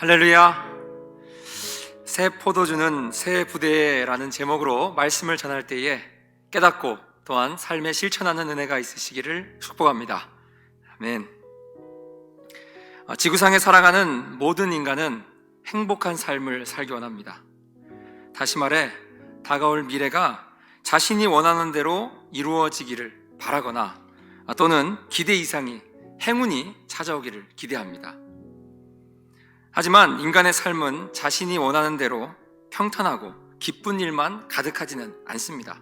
할렐루야. 새 포도주는 새 부대라는 제목으로 말씀을 전할 때에 깨닫고 또한 삶에 실천하는 은혜가 있으시기를 축복합니다. 아멘. 지구상에 살아가는 모든 인간은 행복한 삶을 살기 원합니다. 다시 말해 다가올 미래가 자신이 원하는 대로 이루어지기를 바라거나 또는 기대 이상의 행운이 찾아오기를 기대합니다. 하지만 인간의 삶은 자신이 원하는 대로 평탄하고 기쁜 일만 가득하지는 않습니다.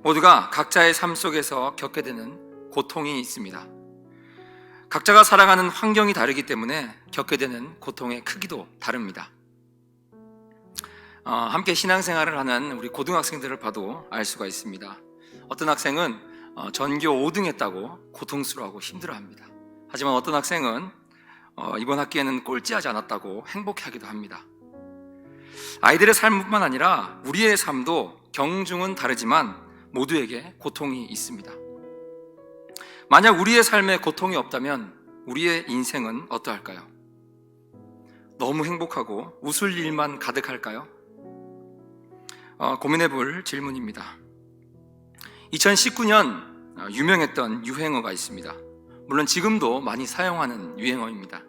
모두가 각자의 삶 속에서 겪게 되는 고통이 있습니다. 각자가 살아가는 환경이 다르기 때문에 겪게 되는 고통의 크기도 다릅니다. 함께 신앙생활을 하는 우리 고등학생들을 봐도 알 수가 있습니다. 어떤 학생은 전교 5등 했다고 고통스러워하고 힘들어합니다. 하지만 어떤 학생은 이번 학기에는 꼴찌하지 않았다고 행복해하기도 합니다. 아이들의 삶뿐만 아니라 우리의 삶도 경중은 다르지만 모두에게 고통이 있습니다. 만약 우리의 삶에 고통이 없다면 우리의 인생은 어떠할까요? 너무 행복하고 웃을 일만 가득할까요? 고민해 볼 질문입니다. 2019년 유명했던 유행어가 있습니다. 물론 지금도 많이 사용하는 유행어입니다.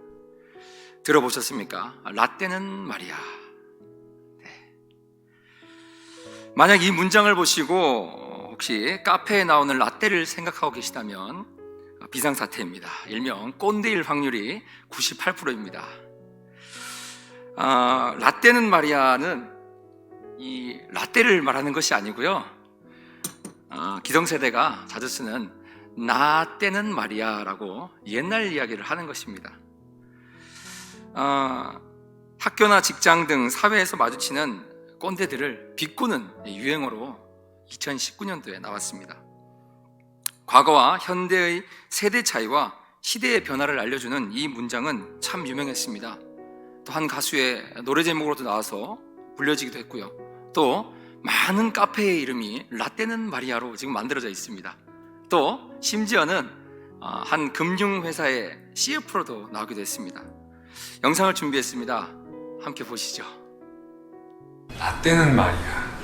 들어보셨습니까? 라떼는 말이야. 네. 만약 이 문장을 보시고 혹시 카페에 나오는 라떼를 생각하고 계시다면 비상사태입니다. 일명 꼰대일 확률이 98%입니다. 라떼는 말이야는 이 라떼를 말하는 것이 아니고요. 기성세대가 자주 쓰는 나 때는 말이야라고 옛날 이야기를 하는 것입니다. 학교나 직장 등 사회에서 마주치는 꼰대들을 비꼬는 유행어로 2019년도에 나왔습니다. 과거와 현대의 세대 차이와 시대의 변화를 알려주는 이 문장은 참 유명했습니다. 또 한 가수의 노래 제목으로도 나와서 불려지기도 했고요. 또 많은 카페의 이름이 라떼는 마리아로 지금 만들어져 있습니다. 또 심지어는 한 금융회사의 CF로도 나오기도 했습니다. 영상을 준비했습니다. 함께 보시죠. 라떼는 말이야.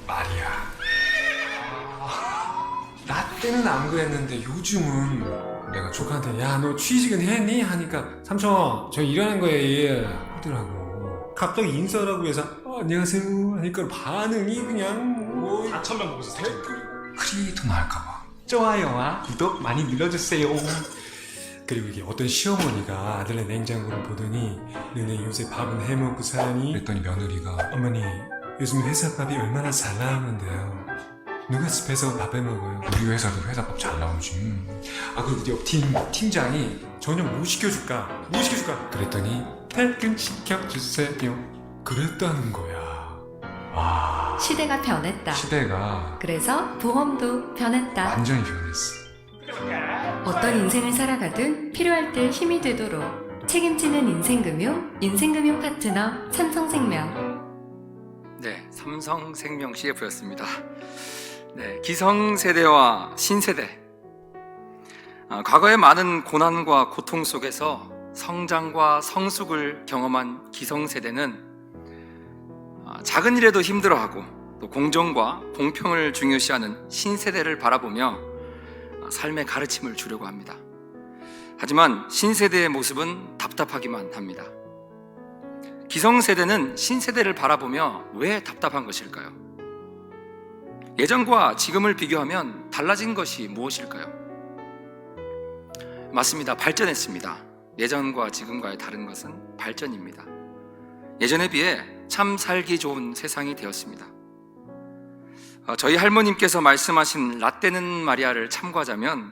말이야. 라떼는 안 그랬는데 요즘은 내가 조카한테 야 너 취직은 했니? 하니까 삼촌 저 일하는 거예요 하더라고. 갑자기 인사라고 해서 안녕하세요 하니까 반응이 그냥 4,000명 보셨어요? 크리에이터 나올까봐. 좋아요와 구독 많이 눌러주세요. 그리고 이게 어떤 시어머니가 아들의 냉장고를 보더니 너네 요새 밥은 해먹고 사니? 그랬더니 며느리가 어머니 요즘 회사밥이 얼마나 잘 나오는데요. 누가 집에서 밥 해먹어요? 우리 회사도 회사밥 잘 나오지. 그리고 옆 팀장이 전혀 뭐 시켜줄까? 그랬더니 퇴근시켜주세요. 그랬다는 거야. 와, 시대가 변했다. 시대가 그래서 보험도 변했다. 완전히 변했어. 어떤 인생을 살아가든 필요할 때 힘이 되도록 책임지는 인생금융 파트너 삼성생명. 네, 삼성생명 CF였습니다. 네, 기성세대와 신세대. 과거의 많은 고난과 고통 속에서 성장과 성숙을 경험한 기성세대는 작은 일에도 힘들어하고 또 공정과 공평을 중요시하는 신세대를 바라보며 삶의 가르침을 주려고 합니다. 하지만 신세대의 모습은 답답하기만 합니다. 기성세대는 신세대를 바라보며 왜 답답한 것일까요? 예전과 지금을 비교하면 달라진 것이 무엇일까요? 맞습니다. 발전했습니다. 예전과 지금과의 다른 것은 발전입니다. 예전에 비해 참 살기 좋은 세상이 되었습니다. 저희 할머님께서 말씀하신 라떼는 마리아를 참고하자면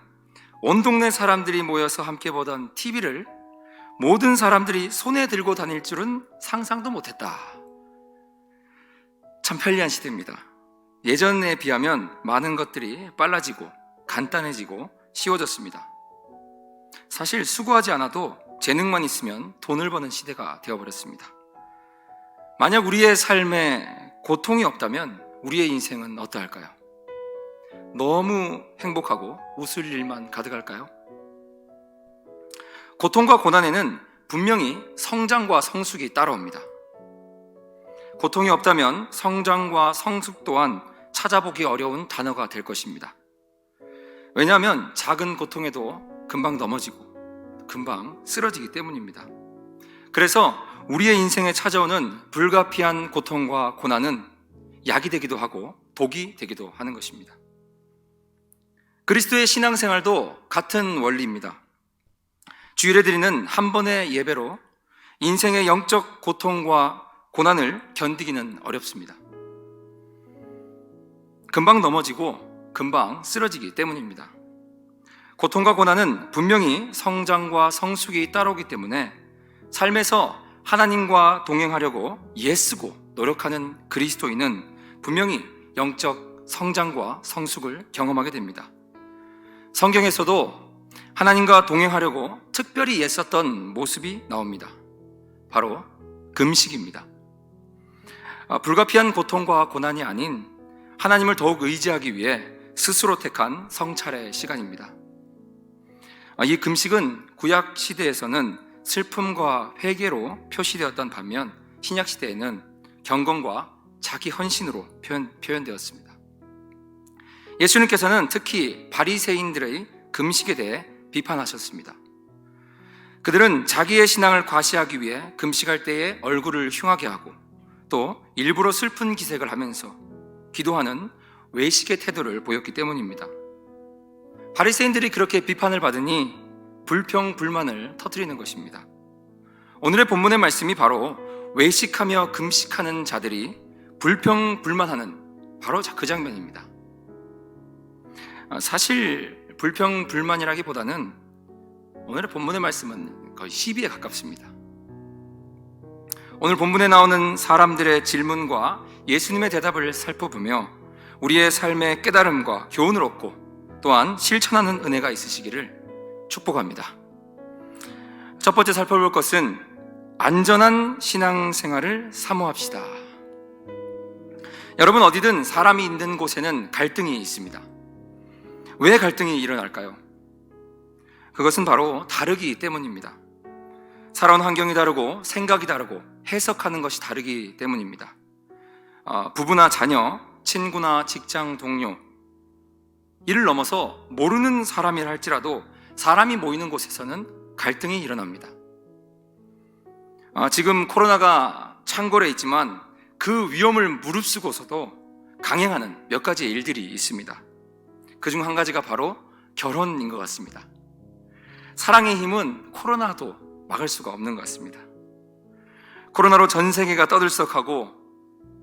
온 동네 사람들이 모여서 함께 보던 TV를 모든 사람들이 손에 들고 다닐 줄은 상상도 못했다. 참 편리한 시대입니다. 예전에 비하면 많은 것들이 빨라지고 간단해지고 쉬워졌습니다. 사실 수고하지 않아도 재능만 있으면 돈을 버는 시대가 되어버렸습니다. 만약 우리의 삶에 고통이 없다면 우리의 인생은 어떠할까요? 너무 행복하고 웃을 일만 가득할까요? 고통과 고난에는 분명히 성장과 성숙이 따라옵니다. 고통이 없다면 성장과 성숙 또한 찾아보기 어려운 단어가 될 것입니다. 왜냐하면 작은 고통에도 금방 넘어지고 금방 쓰러지기 때문입니다. 그래서 우리의 인생에 찾아오는 불가피한 고통과 고난은 약이 되기도 하고 독이 되기도 하는 것입니다. 그리스도의 신앙생활도 같은 원리입니다. 주일에 드리는 한 번의 예배로 인생의 영적 고통과 고난을 견디기는 어렵습니다. 금방 넘어지고 금방 쓰러지기 때문입니다. 고통과 고난은 분명히 성장과 성숙이 따라오기 때문에 삶에서 하나님과 동행하려고 애쓰고 노력하는 그리스도인은 분명히 영적 성장과 성숙을 경험하게 됩니다. 성경에서도 하나님과 동행하려고 특별히 애썼던 모습이 나옵니다. 바로 금식입니다. 불가피한 고통과 고난이 아닌 하나님을 더욱 의지하기 위해 스스로 택한 성찰의 시간입니다. 이 금식은 구약 시대에서는 슬픔과 회개로 표시되었던 반면 신약 시대에는 경건과 자기 헌신으로 표현되었습니다. 예수님께서는 특히 바리새인들의 금식에 대해 비판하셨습니다. 그들은 자기의 신앙을 과시하기 위해 금식할 때에 얼굴을 흉하게 하고 또 일부러 슬픈 기색을 하면서 기도하는 외식의 태도를 보였기 때문입니다. 바리새인들이 그렇게 비판을 받으니 불평불만을 터뜨리는 것입니다. 오늘의 본문의 말씀이 바로 외식하며 금식하는 자들이 불평불만하는 바로 그 장면입니다. 사실 불평불만이라기보다는 오늘의 본문의 말씀은 거의 시비에 가깝습니다. 오늘 본문에 나오는 사람들의 질문과 예수님의 대답을 살펴보며 우리의 삶의 깨달음과 교훈을 얻고 또한 실천하는 은혜가 있으시기를 축복합니다. 첫 번째 살펴볼 것은 안전한 신앙생활을 사모합시다. 여러분, 어디든 사람이 있는 곳에는 갈등이 있습니다. 왜 갈등이 일어날까요? 그것은 바로 다르기 때문입니다. 살아온 환경이 다르고 생각이 다르고 해석하는 것이 다르기 때문입니다. 부부나 자녀, 친구나 직장 동료, 이를 넘어서 모르는 사람이라 할지라도 사람이 모이는 곳에서는 갈등이 일어납니다. 지금 코로나가 창궐해 있지만 그 위험을 무릅쓰고서도 강행하는 몇 가지의 일들이 있습니다. 그중 한 가지가 바로 결혼인 것 같습니다. 사랑의 힘은 코로나도 막을 수가 없는 것 같습니다. 코로나로 전 세계가 떠들썩하고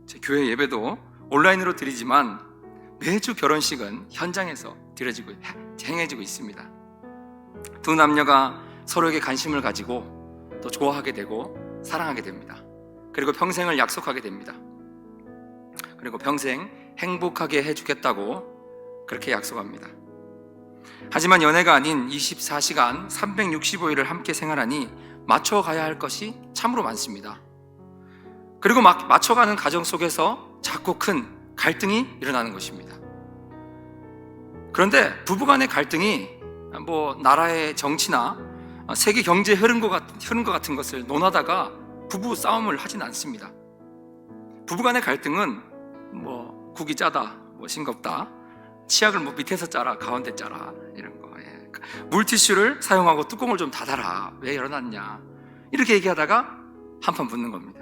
제 교회 예배도 온라인으로 드리지만 매주 결혼식은 현장에서 행해지고 있습니다. 두 남녀가 서로에게 관심을 가지고 또 좋아하게 되고 사랑하게 됩니다. 그리고 평생을 약속하게 됩니다. 그리고 평생 행복하게 해주겠다고 그렇게 약속합니다. 하지만 연애가 아닌 24시간 365일을 함께 생활하니 맞춰가야 할 것이 참으로 많습니다. 그리고 맞춰가는 과정 속에서 작고 큰 갈등이 일어나는 것입니다. 그런데 부부간의 갈등이 나라의 정치나 세계 경제에 흐른 것 같은 것을 논하다가 부부 싸움을 하진 않습니다. 부부간의 갈등은 국이 짜다, 싱겁다, 치약을 밑에서 짜라, 가운데 짜라, 이런 거. 물티슈를 사용하고 뚜껑을 좀 닫아라, 왜 열어놨냐, 이렇게 얘기하다가 한판 붙는 겁니다.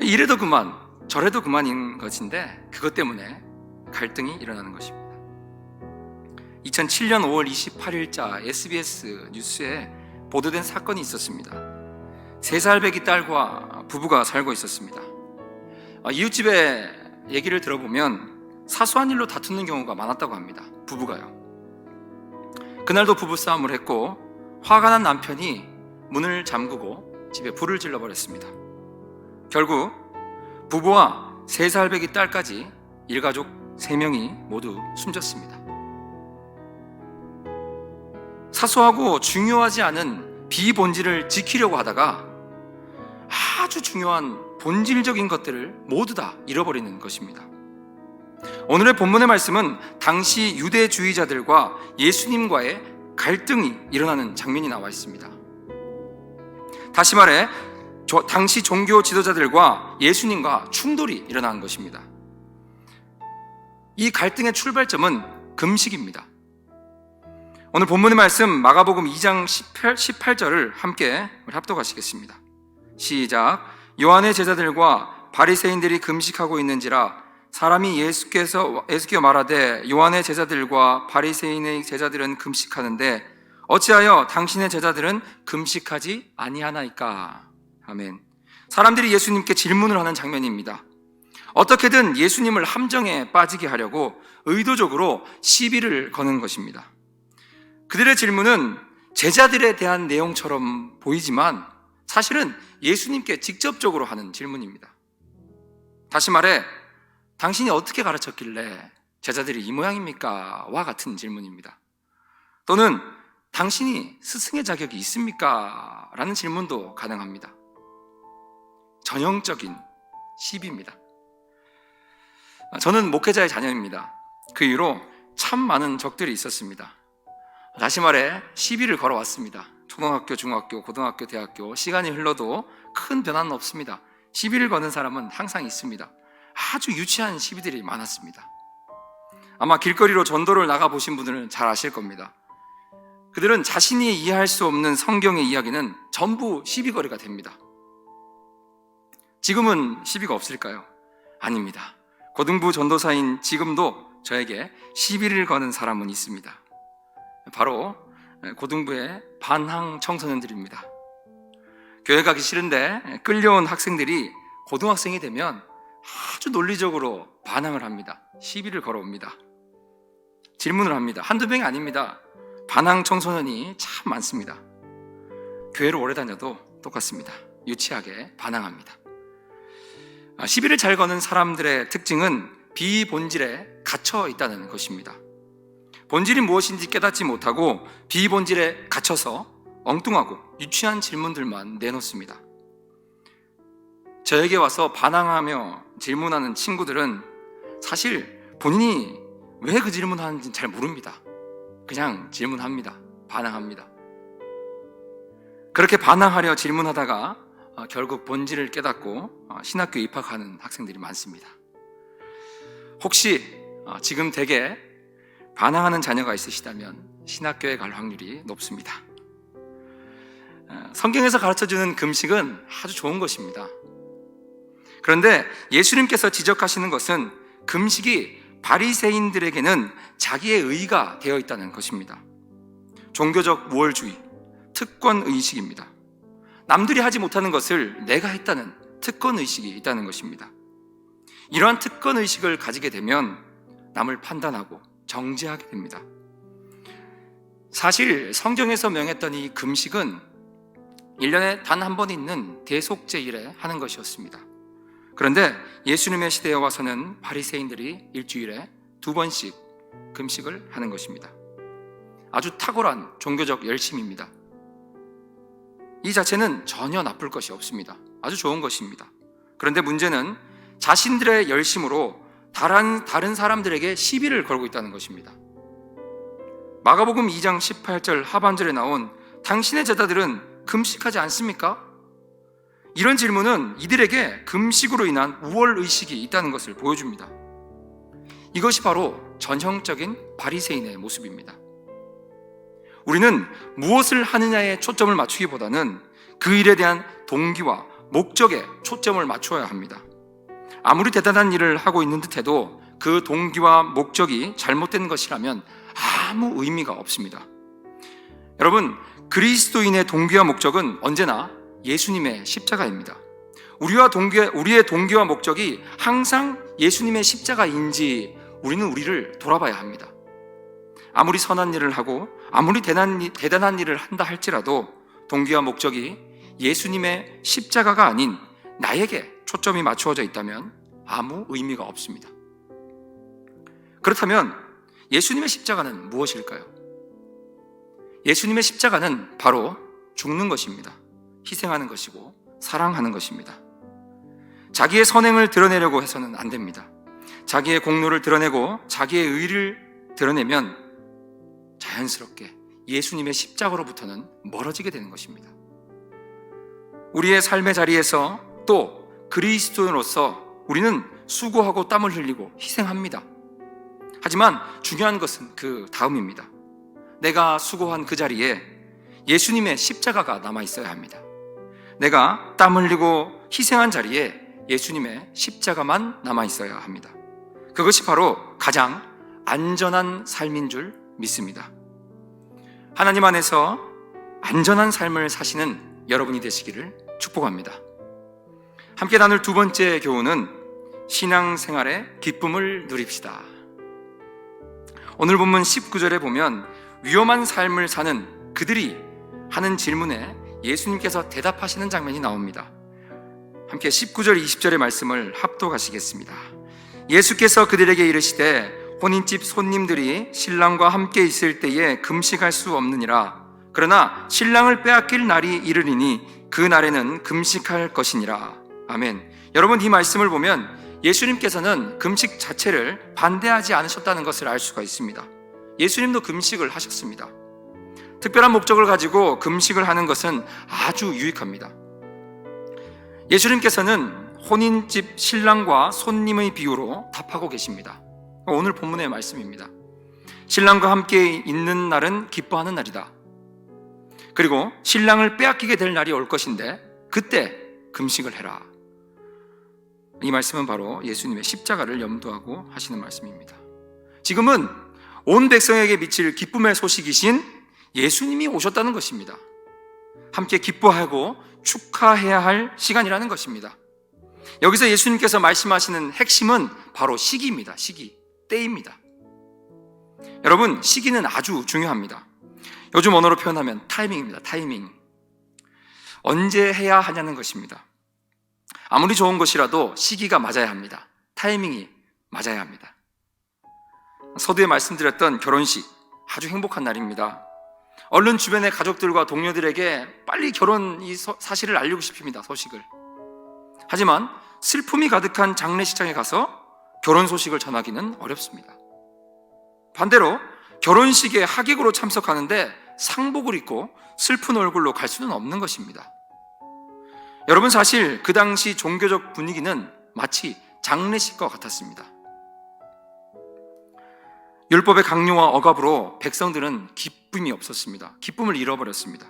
이래도 그만 저래도 그만인 것인데 그것 때문에 갈등이 일어나는 것입니다. 2007년 5월 28일자 SBS 뉴스에 보도된 사건이 있었습니다. 3살 배기 딸과 부부가 살고 있었습니다. 이웃집의 얘기를 들어보면 사소한 일로 다투는 경우가 많았다고 합니다. 부부가요. 그날도 부부싸움을 했고 화가 난 남편이 문을 잠그고 집에 불을 질러버렸습니다. 결국 부부와 3살 배기 딸까지 일가족 3명이 모두 숨졌습니다. 사소하고 중요하지 않은 비본질을 지키려고 하다가 아주 중요한 본질적인 것들을 모두 다 잃어버리는 것입니다. 오늘의 본문의 말씀은 당시 유대주의자들과 예수님과의 갈등이 일어나는 장면이 나와 있습니다. 다시 말해 당시 종교 지도자들과 예수님과 충돌이 일어난 것입니다. 이 갈등의 출발점은 금식입니다. 오늘 본문의 말씀 마가복음 2장 18절을 함께 합독하시겠습니다. 시작. 요한의 제자들과 바리새인들이 금식하고 있는지라 사람이 예수께서 말하되 요한의 제자들과 바리새인의 제자들은 금식하는데 어찌하여 당신의 제자들은 금식하지 아니하나이까. 아멘. 사람들이 예수님께 질문을 하는 장면입니다. 어떻게든 예수님을 함정에 빠지게 하려고 의도적으로 시비를 거는 것입니다. 그들의 질문은 제자들에 대한 내용처럼 보이지만 사실은 예수님께 직접적으로 하는 질문입니다. 다시 말해 당신이 어떻게 가르쳤길래 제자들이 이 모양입니까? 와 같은 질문입니다. 또는 당신이 스승의 자격이 있습니까? 라는 질문도 가능합니다. 전형적인 시비입니다. 저는 목회자의 자녀입니다. 그 이후로 참 많은 적들이 있었습니다. 다시 말해 시비를 걸어왔습니다. 초등학교, 중학교, 고등학교, 대학교 시간이 흘러도 큰 변화는 없습니다. 시비를 거는 사람은 항상 있습니다. 아주 유치한 시비들이 많았습니다. 아마 길거리로 전도를 나가보신 분들은 잘 아실 겁니다. 그들은 자신이 이해할 수 없는 성경의 이야기는 전부 시비거리가 됩니다. 지금은 시비가 없을까요? 아닙니다. 고등부 전도사인 지금도 저에게 시비를 거는 사람은 있습니다. 바로 고등부의 반항 청소년들입니다. 교회 가기 싫은데 끌려온 학생들이 고등학생이 되면 아주 논리적으로 반항을 합니다. 시비를 걸어옵니다. 질문을 합니다. 한두 명이 아닙니다. 반항 청소년이 참 많습니다. 교회를 오래 다녀도 똑같습니다. 유치하게 반항합니다. 시비를 잘 거는 사람들의 특징은 비본질에 갇혀 있다는 것입니다. 본질이 무엇인지 깨닫지 못하고 비본질에 갇혀서 엉뚱하고 유치한 질문들만 내놓습니다. 저에게 와서 반항하며 질문하는 친구들은 사실 본인이 왜 그 질문하는지 잘 모릅니다. 그냥 질문합니다. 반항합니다. 그렇게 반항하려 질문하다가 결국 본질을 깨닫고 신학교에 입학하는 학생들이 많습니다. 혹시 지금 댁에 반항하는 자녀가 있으시다면 신학교에 갈 확률이 높습니다. 성경에서 가르쳐주는 금식은 아주 좋은 것입니다. 그런데 예수님께서 지적하시는 것은 금식이 바리새인들에게는 자기의 의가 되어 있다는 것입니다. 종교적 우월주의, 특권의식입니다. 남들이 하지 못하는 것을 내가 했다는 특권의식이 있다는 것입니다. 이러한 특권의식을 가지게 되면 남을 판단하고 정죄하게 됩니다. 사실 성경에서 명했던 이 금식은 1년에 단 한 번 있는 대속제일에 하는 것이었습니다. 그런데 예수님의 시대에 와서는 바리새인들이 일주일에 2번씩 금식을 하는 것입니다. 아주 탁월한 종교적 열심입니다. 이 자체는 전혀 나쁠 것이 없습니다. 아주 좋은 것입니다. 그런데 문제는 자신들의 열심으로 다른 사람들에게 시비를 걸고 있다는 것입니다. 마가복음 2장 18절 하반절에 나온 당신의 제자들은 금식하지 않습니까? 이런 질문은 이들에게 금식으로 인한 우월의식이 있다는 것을 보여줍니다. 이것이 바로 전형적인 바리새인의 모습입니다. 우리는 무엇을 하느냐에 초점을 맞추기보다는 그 일에 대한 동기와 목적에 초점을 맞추어야 합니다. 아무리 대단한 일을 하고 있는 듯해도 그 동기와 목적이 잘못된 것이라면 아무 의미가 없습니다. 여러분, 그리스도인의 동기와 목적은 언제나 예수님의 십자가입니다. 우리의 동기와 목적이 항상 예수님의 십자가인지 우리는 우리를 돌아봐야 합니다. 아무리 선한 일을 하고 아무리 대단한 일을 한다 할지라도 동기와 목적이 예수님의 십자가가 아닌 나에게 초점이 맞추어져 있다면 아무 의미가 없습니다. 그렇다면 예수님의 십자가는 무엇일까요? 예수님의 십자가는 바로 죽는 것입니다. 희생하는 것이고 사랑하는 것입니다. 자기의 선행을 드러내려고 해서는 안 됩니다. 자기의 공로를 드러내고 자기의 의를 드러내면 자연스럽게 예수님의 십자가로부터는 멀어지게 되는 것입니다. 우리의 삶의 자리에서 또 그리스도인으로서 우리는 수고하고 땀을 흘리고 희생합니다. 하지만 중요한 것은 그 다음입니다. 내가 수고한 그 자리에 예수님의 십자가가 남아 있어야 합니다. 내가 땀 흘리고 희생한 자리에 예수님의 십자가만 남아 있어야 합니다. 그것이 바로 가장 안전한 삶인 줄 믿습니다. 하나님 안에서 안전한 삶을 사시는 여러분이 되시기를 축복합니다. 함께 나눌 두 번째 교훈은 신앙생활의 기쁨을 누립시다. 오늘 본문 19절에 보면 위험한 삶을 사는 그들이 하는 질문에 예수님께서 대답하시는 장면이 나옵니다. 함께 19절 20절의 말씀을 합독하시겠습니다. 예수께서 그들에게 이르시되 혼인집 손님들이 신랑과 함께 있을 때에 금식할 수 없느니라. 그러나 신랑을 빼앗길 날이 이르리니 그 날에는 금식할 것이니라. 아멘. 여러분, 이 말씀을 보면 예수님께서는 금식 자체를 반대하지 않으셨다는 것을 알 수가 있습니다. 예수님도 금식을 하셨습니다. 특별한 목적을 가지고 금식을 하는 것은 아주 유익합니다. 예수님께서는 혼인집 신랑과 손님의 비유로 답하고 계십니다. 오늘 본문의 말씀입니다. 신랑과 함께 있는 날은 기뻐하는 날이다. 그리고 신랑을 빼앗기게 될 날이 올 것인데 그때 금식을 해라. 이 말씀은 바로 예수님의 십자가를 염두하고 하시는 말씀입니다. 지금은 온 백성에게 미칠 기쁨의 소식이신 예수님이 오셨다는 것입니다. 함께 기뻐하고 축하해야 할 시간이라는 것입니다. 여기서 예수님께서 말씀하시는 핵심은 바로 시기입니다. 시기, 때입니다. 여러분, 시기는 아주 중요합니다. 요즘 언어로 표현하면 타이밍입니다. 타이밍. 언제 해야 하냐는 것입니다. 아무리 좋은 것이라도 시기가 맞아야 합니다. 타이밍이 맞아야 합니다. 서두에 말씀드렸던 결혼식, 아주 행복한 날입니다. 얼른 주변의 가족들과 동료들에게 빨리 결혼 이 사실을 알리고 싶습니다. 소식을. 하지만 슬픔이 가득한 장례식장에 가서 결혼 소식을 전하기는 어렵습니다. 반대로 결혼식에 하객으로 참석하는데 상복을 입고 슬픈 얼굴로 갈 수는 없는 것입니다. 여러분, 사실 그 당시 종교적 분위기는 마치 장례식과 같았습니다. 율법의 강요와 억압으로 백성들은 기쁨이 없었습니다. 기쁨을 잃어버렸습니다.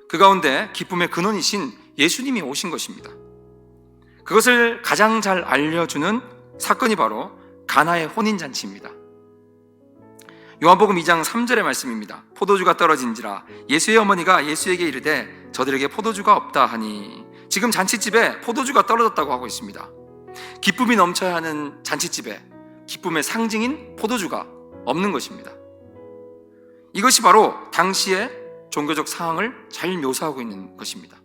그 가운데 기쁨의 근원이신 예수님이 오신 것입니다. 그것을 가장 잘 알려주는 사건이 바로 가나의 혼인잔치입니다. 요한복음 2장 3절의 말씀입니다. 포도주가 떨어진지라 예수의 어머니가 예수에게 이르되 저들에게 포도주가 없다 하니, 지금 잔치집에 포도주가 떨어졌다고 하고 있습니다. 기쁨이 넘쳐야 하는 잔치집에 기쁨의 상징인 포도주가 없는 것입니다. 이것이 바로 당시의 종교적 상황을 잘 묘사하고 있는 것입니다.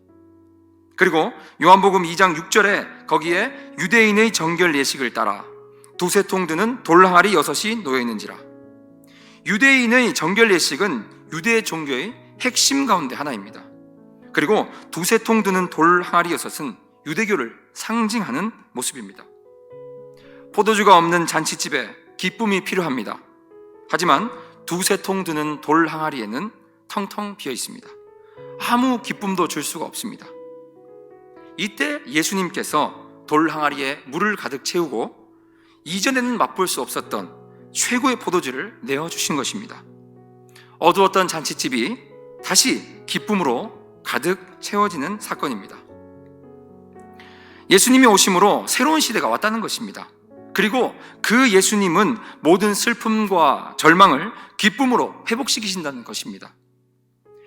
그리고 요한복음 2장 6절에 거기에 유대인의 정결 예식을 따라 두세 통 드는 돌 항아리 6이 놓여 있는지라. 유대인의 정결 예식은 유대 종교의 핵심 가운데 하나입니다. 그리고 두세 통 드는 돌 항아리 6은 유대교를 상징하는 모습입니다. 포도주가 없는 잔치집에 기쁨이 필요합니다. 하지만 두세 통 드는 돌 항아리에는 텅텅 비어 있습니다. 아무 기쁨도 줄 수가 없습니다. 이때 예수님께서 돌 항아리에 물을 가득 채우고 이전에는 맛볼 수 없었던 최고의 포도주를 내어주신 것입니다. 어두웠던 잔치집이 다시 기쁨으로 가득 채워지는 사건입니다. 예수님이 오심으로 새로운 시대가 왔다는 것입니다. 그리고 그 예수님은 모든 슬픔과 절망을 기쁨으로 회복시키신다는 것입니다.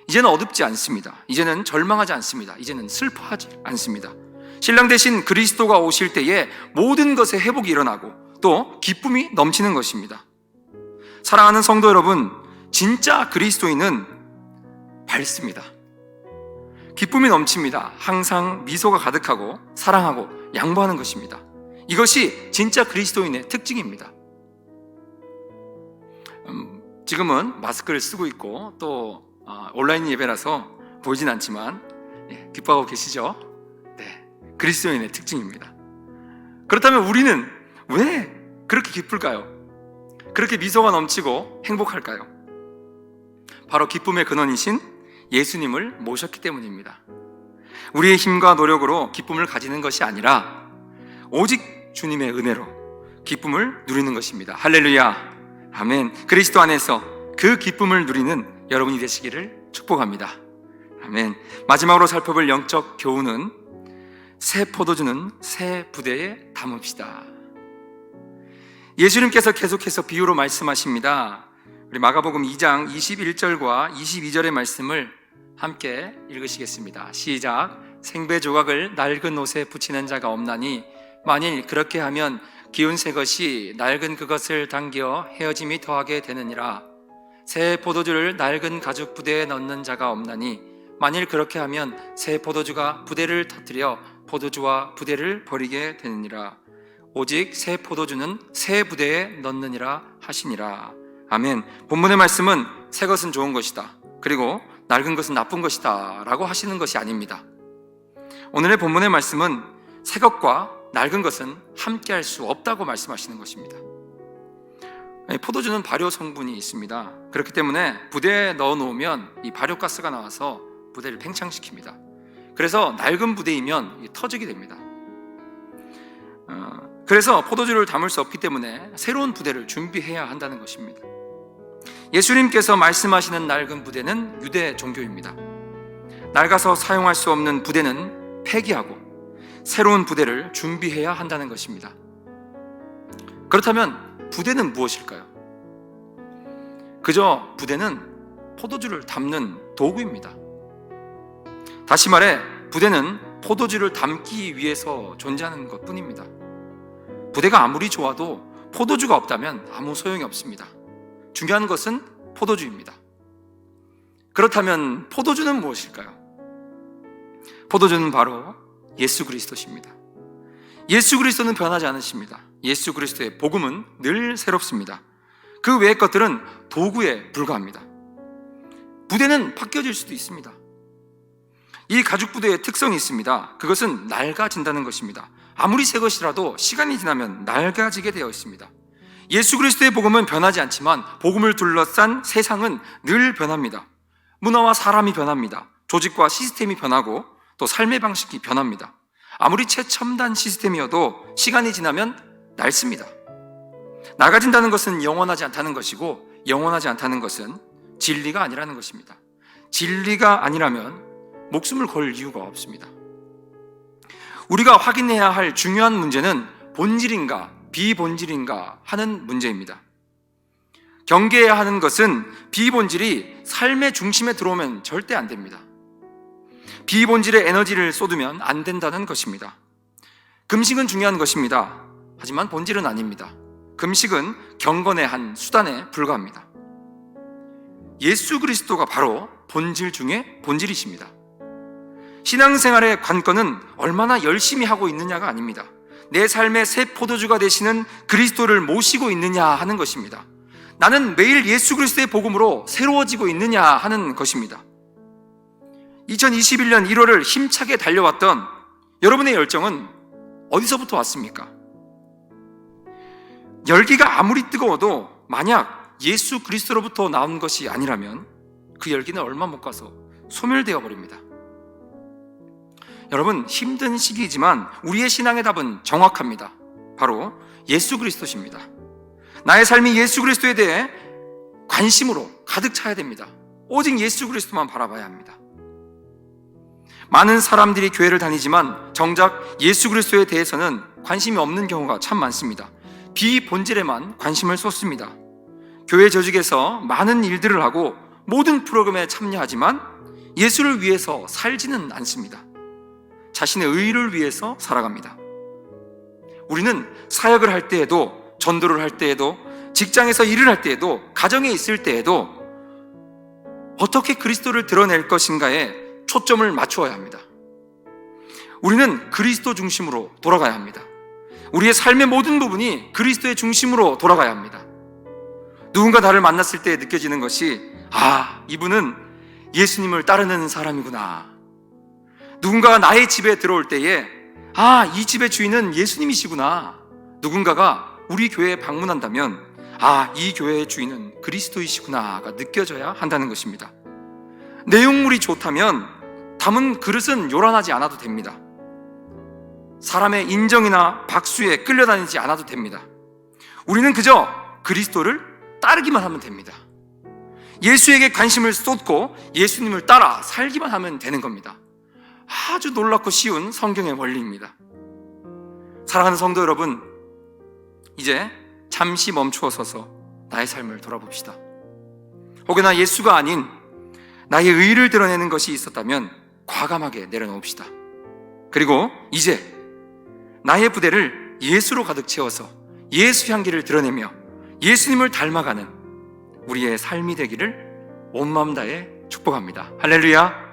이제는 어둡지 않습니다. 이제는 절망하지 않습니다. 이제는 슬퍼하지 않습니다. 신랑 대신 그리스도가 오실 때에 모든 것에 회복이 일어나고 또 기쁨이 넘치는 것입니다. 사랑하는 성도 여러분, 진짜 그리스도인은 밝습니다. 기쁨이 넘칩니다. 항상 미소가 가득하고 사랑하고 양보하는 것입니다. 이것이 진짜 그리스도인의 특징입니다. 지금은 마스크를 쓰고 있고 또 온라인 예배라서 보이진 않지만 기뻐하고 계시죠? 네, 그리스도인의 특징입니다. 그렇다면 우리는 왜 그렇게 기쁠까요? 그렇게 미소가 넘치고 행복할까요? 바로 기쁨의 근원이신 예수님을 모셨기 때문입니다. 우리의 힘과 노력으로 기쁨을 가지는 것이 아니라 오직 주님의 은혜로 기쁨을 누리는 것입니다. 할렐루야, 아멘. 그리스도 안에서 그 기쁨을 누리는 여러분이 되시기를 축복합니다. 아멘. 마지막으로 살펴볼 영적 교훈은 새 포도주는 새 부대에 담읍시다. 예수님께서 계속해서 비유로 말씀하십니다. 우리 마가복음 2장 21절과 22절의 말씀을 함께 읽으시겠습니다. 시작. 생배 조각을 낡은 옷에 붙이는 자가 없나니 만일 그렇게 하면 기운 새 것이 낡은 그것을 당겨 헤어짐이 더하게 되느니라. 새 포도주를 낡은 가죽 부대에 넣는 자가 없나니 만일 그렇게 하면 새 포도주가 부대를 터뜨려 포도주와 부대를 버리게 되느니라. 오직 새 포도주는 새 부대에 넣느니라 하시니라. 아멘. 본문의 말씀은 새 것은 좋은 것이다, 그리고 낡은 것은 나쁜 것이다 라고 하시는 것이 아닙니다. 오늘의 본문의 말씀은 새 것과 낡은 것은 함께 할 수 없다고 말씀하시는 것입니다. 포도주는 발효 성분이 있습니다. 그렇기 때문에 부대에 넣어 놓으면 이 발효가스가 나와서 부대를 팽창시킵니다. 그래서 낡은 부대이면 터지게 됩니다. 그래서 포도주를 담을 수 없기 때문에 새로운 부대를 준비해야 한다는 것입니다. 예수님께서 말씀하시는 낡은 부대는 유대 종교입니다. 낡아서 사용할 수 없는 부대는 폐기하고 새로운 부대를 준비해야 한다는 것입니다. 그렇다면 부대는 무엇일까요? 그저 부대는 포도주를 담는 도구입니다. 다시 말해 부대는 포도주를 담기 위해서 존재하는 것 뿐입니다. 부대가 아무리 좋아도 포도주가 없다면 아무 소용이 없습니다. 중요한 것은 포도주입니다. 그렇다면 포도주는 무엇일까요? 포도주는 바로 예수 그리스도십니다. 예수 그리스도는 변하지 않으십니다. 예수 그리스도의 복음은 늘 새롭습니다. 그 외의 것들은 도구에 불과합니다. 부대는 바뀌어질 수도 있습니다. 이 가죽 부대의 특성이 있습니다. 그것은 낡아진다는 것입니다. 아무리 새 것이라도 시간이 지나면 낡아지게 되어 있습니다. 예수 그리스도의 복음은 변하지 않지만 복음을 둘러싼 세상은 늘 변합니다. 문화와 사람이 변합니다. 조직과 시스템이 변하고 또 삶의 방식이 변합니다. 아무리 최첨단 시스템이어도 시간이 지나면 낡습니다. 낡아진다는 것은 영원하지 않다는 것이고, 영원하지 않다는 것은 진리가 아니라는 것입니다. 진리가 아니라면 목숨을 걸 이유가 없습니다. 우리가 확인해야 할 중요한 문제는 본질인가 비본질인가 하는 문제입니다. 경계해야 하는 것은 비본질이 삶의 중심에 들어오면 절대 안 됩니다. 비본질에 에너지를 쏟으면 안 된다는 것입니다. 금식은 중요한 것입니다. 하지만 본질은 아닙니다. 금식은 경건의 한 수단에 불과합니다. 예수 그리스도가 바로 본질 중에 본질이십니다. 신앙생활의 관건은 얼마나 열심히 하고 있느냐가 아닙니다. 내 삶의 새 포도주가 되시는 그리스도를 모시고 있느냐 하는 것입니다. 나는 매일 예수 그리스도의 복음으로 새로워지고 있느냐 하는 것입니다. 2021년 1월을 힘차게 달려왔던 여러분의 열정은 어디서부터 왔습니까? 열기가 아무리 뜨거워도 만약 예수 그리스도로부터 나온 것이 아니라면 그 열기는 얼마 못 가서 소멸되어 버립니다. 여러분, 힘든 시기이지만 우리의 신앙의 답은 정확합니다. 바로 예수 그리스도십니다. 나의 삶이 예수 그리스도에 대해 관심으로 가득 차야 됩니다. 오직 예수 그리스도만 바라봐야 합니다. 많은 사람들이 교회를 다니지만 정작 예수 그리스도에 대해서는 관심이 없는 경우가 참 많습니다. 비본질에만 관심을 쏟습니다. 교회 조직에서 많은 일들을 하고 모든 프로그램에 참여하지만 예수를 위해서 살지는 않습니다. 자신의 의를 위해서 살아갑니다. 우리는 사역을 할 때에도, 전도를 할 때에도, 직장에서 일을 할 때에도, 가정에 있을 때에도 어떻게 그리스도를 드러낼 것인가에 초점을 맞추어야 합니다. 우리는 그리스도 중심으로 돌아가야 합니다. 우리의 삶의 모든 부분이 그리스도의 중심으로 돌아가야 합니다. 누군가 나를 만났을 때 느껴지는 것이, 아, 이분은 예수님을 따르는 사람이구나. 누군가가 나의 집에 들어올 때에, 아, 이 집의 주인은 예수님이시구나. 누군가가 우리 교회에 방문한다면, 아, 이 교회의 주인은 그리스도이시구나가 느껴져야 한다는 것입니다. 내용물이 좋다면 담은 그릇은 요란하지 않아도 됩니다. 사람의 인정이나 박수에 끌려다니지 않아도 됩니다. 우리는 그저 그리스도를 따르기만 하면 됩니다. 예수에게 관심을 쏟고 예수님을 따라 살기만 하면 되는 겁니다. 아주 놀랍고 쉬운 성경의 원리입니다. 사랑하는 성도 여러분, 이제 잠시 멈추어 서서 나의 삶을 돌아봅시다. 혹여나 예수가 아닌 나의 의를 드러내는 것이 있었다면 과감하게 내려놓읍시다. 그리고 이제 나의 부대를 예수로 가득 채워서 예수 향기를 드러내며 예수님을 닮아가는 우리의 삶이 되기를 온 마음 다해 축복합니다. 할렐루야.